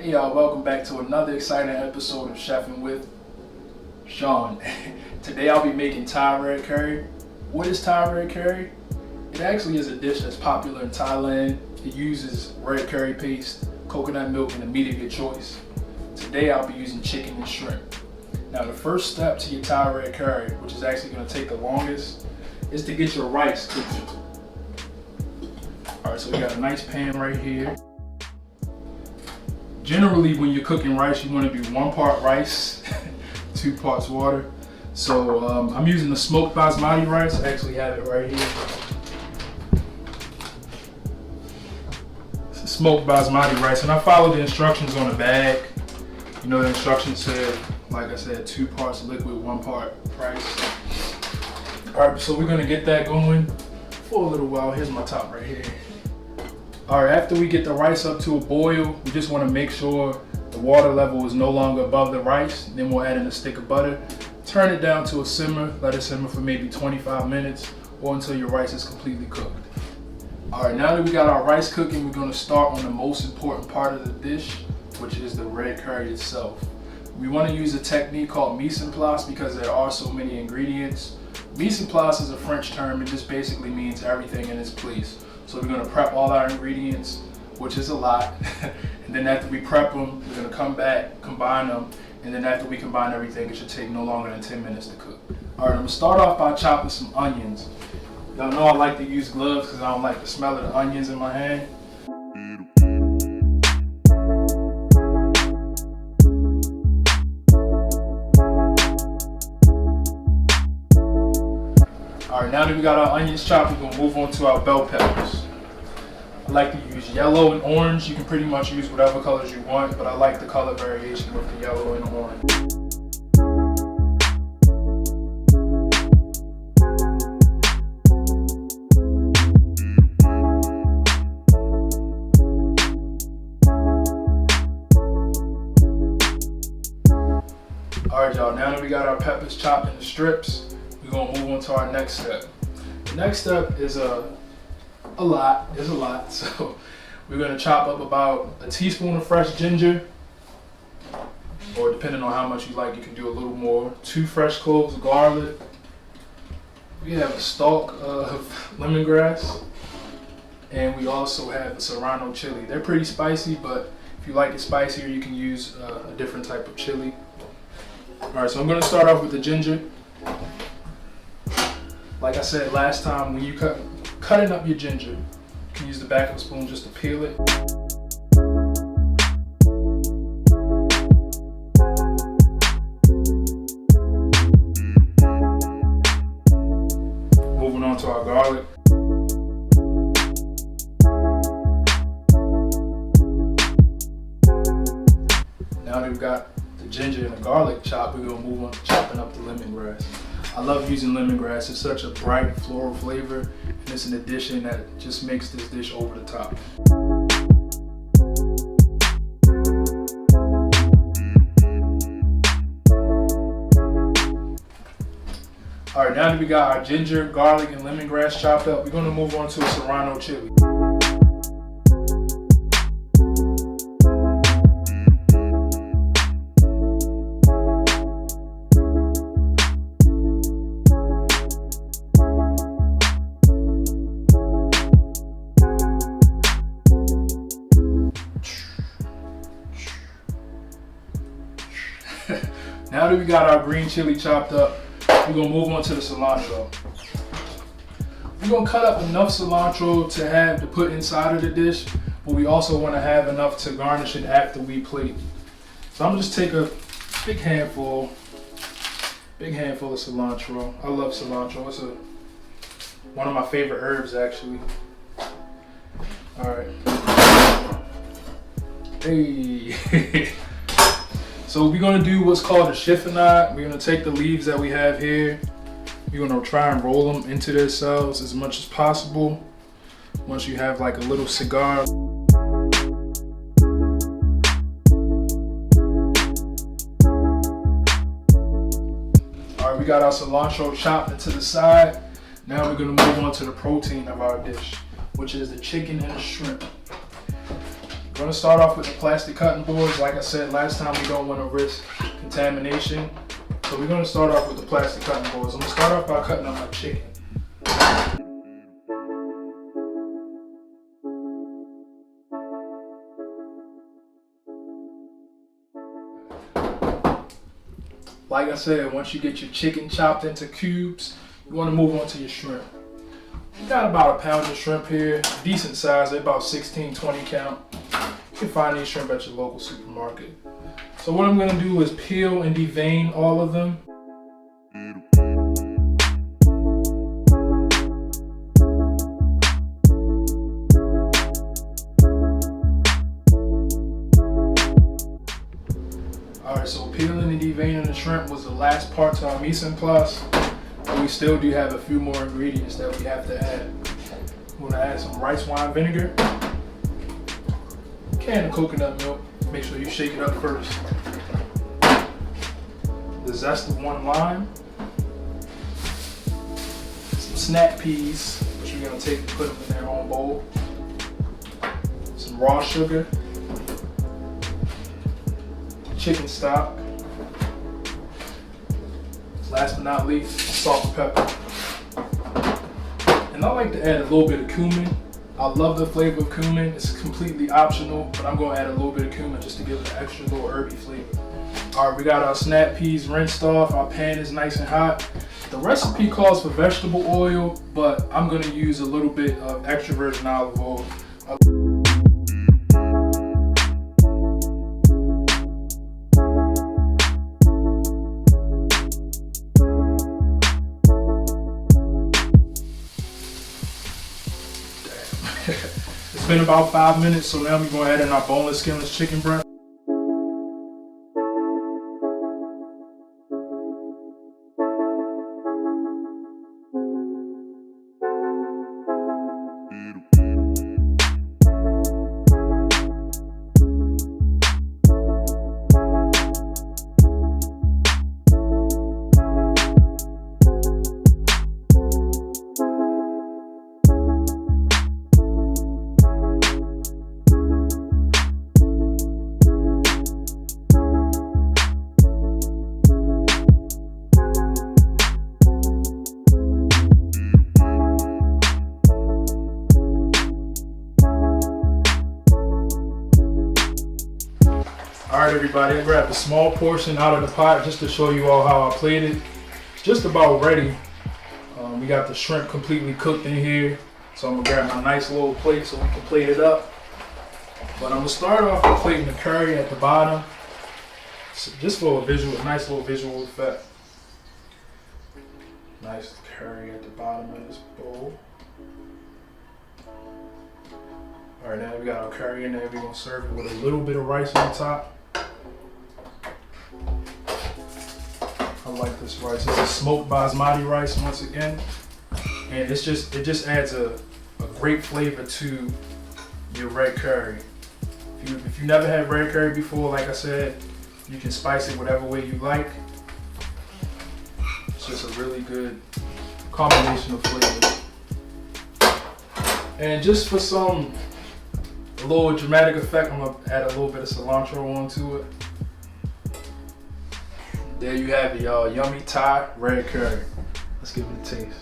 Hey y'all, welcome back to another exciting episode of Chefing with Sean. Today I'll be making Thai red curry. What is Thai red curry? It actually is a dish that's popular in Thailand. It uses red curry paste, coconut milk, and a meat of your choice. Today I'll be using chicken and shrimp. Now the first step to your Thai red curry, which is actually going to take the longest, is to get your rice cooked. Alright, so we got a nice pan right here. Generally, when you're cooking rice, you want to be 1 part rice, 2 parts water. So I'm using the smoked basmati rice. I actually have it right here. It's a smoked basmati rice, and I followed the instructions on the bag. You know, the instructions said, like I said, 2 parts liquid, 1 part rice. All right, so we're gonna get that going for a little while. Here's my top right here. All right, after we get the rice up to a boil, we just want to make sure the water level is no longer above the rice. Then we'll add in a stick of butter. Turn it down to a simmer. Let it simmer for maybe 25 minutes or until your rice is completely cooked. All right, now that we got our rice cooking, we're going to start on the most important part of the dish, which is the red curry itself. We want to use a technique called mise en place because there are so many ingredients. Mise en place is a French term. It just basically means everything in its place. So we're going to prep all our ingredients, which is a lot. And then after we prep them, we're going to come back, combine them. And then after we combine everything, it should take no longer than 10 minutes to cook. All right, I'm going to start off by chopping some onions. Y'all know I like to use gloves because I don't like the smell of the onions in my hand. Alright, now that we got our onions chopped, we're going to move on to our bell peppers. I like to use yellow and orange. You can pretty much use whatever colors you want, but I like the color variation with the yellow and orange. Alright y'all, now that we got our peppers chopped into strips, we're going to move on to our next step. The next step is a lot. So we're going to chop up about a teaspoon of fresh ginger, or depending on how much you like, you can do a little more. 2 fresh cloves of garlic. We have a stalk of lemongrass, and we also have a serrano chili. They're pretty spicy, but if you like it spicier, you can use a different type of chili. Alright, so I'm going to start off with the ginger. Like I said last time, when you cutting up your ginger, you can use the back of a spoon just to peel it. Moving on to our garlic. Now that we've got the ginger and the garlic chopped, we're going to move on to chopping up the lemongrass. I love using lemongrass. It's such a bright floral flavor, and it's an addition that just makes this dish over the top. All right, now that we got our ginger, garlic, and lemongrass chopped up, we're going to move on to a serrano chili. Now that we got our green chili chopped up, we're going to move on to the cilantro. We're going to cut up enough cilantro to put inside of the dish, but we also want to have enough to garnish it after we plate. So I'm just take a big handful of cilantro. I love cilantro. It's one of my favorite herbs actually. All right. Hey. So we're going to do what's called a chiffonade. We're going to take the leaves that we have here. We're going to try and roll them into their cells as much as possible. Once you have like a little cigar. All right, we got our cilantro chopped into the side. Now we're going to move on to the protein of our dish, which is the chicken and the shrimp. I'm gonna start off with the plastic cutting boards. Like I said last time, we don't want to risk contamination. So we're gonna start off with the plastic cutting boards. I'm gonna start off by cutting up my chicken. Like I said, once you get your chicken chopped into cubes, you want to move on to your shrimp. You got about a pound of shrimp here, decent size, they're about 16, 20 count. You can find these shrimp at your local supermarket. So what I'm gonna do is peel and devein all of them. Alright, so peeling and deveining the shrimp was the last part to our mise en place. But we still do have a few more ingredients that we have to add. We're gonna add some rice wine vinegar, a can of coconut milk. Make sure you shake it up first. The zest of 1 lime, some snap peas, which you're gonna take and put them in their own bowl, some raw sugar, chicken stock, last but not least, salt and pepper. And I like to add a little bit of cumin. I love the flavor of cumin. It's completely optional, but I'm gonna add a little bit of cumin just to give it an extra little herby flavor. All right, we got our snap peas rinsed off. Our pan is nice and hot. The recipe calls for vegetable oil, but I'm gonna use a little bit of extra virgin olive oil. It's been about 5 minutes, so now we're gonna add in our boneless, skinless chicken breast. Alright everybody, I grabbed a small portion out of the pot just to show you all how I played it. It's just about ready. We got the shrimp completely cooked in here. So I'm gonna grab my nice little plate so we can plate it up. But I'm gonna start off with plating the curry at the bottom. So just for a nice little visual effect. Nice curry at the bottom of this bowl. Alright, now we got our curry in there. We're gonna serve it with a little bit of rice on top. I like this rice. It's a smoked basmati rice once again. And it just adds a great flavor to your red curry. If you never had red curry before, like I said, you can spice it whatever way you like. It's just a really good combination of flavors. And just for a little dramatic effect, I'm gonna add a little bit of cilantro onto it. There you have it, y'all. Yummy Thai red curry. Let's give it a taste.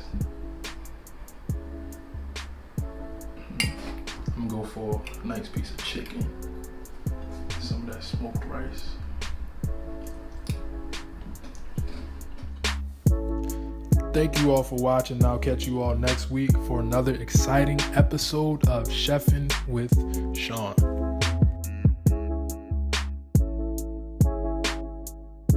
I'm gonna go for a nice piece of chicken. Some of that smoked rice. Thank you all for watching. I'll catch you all next week for another exciting episode of Chefing with Sean.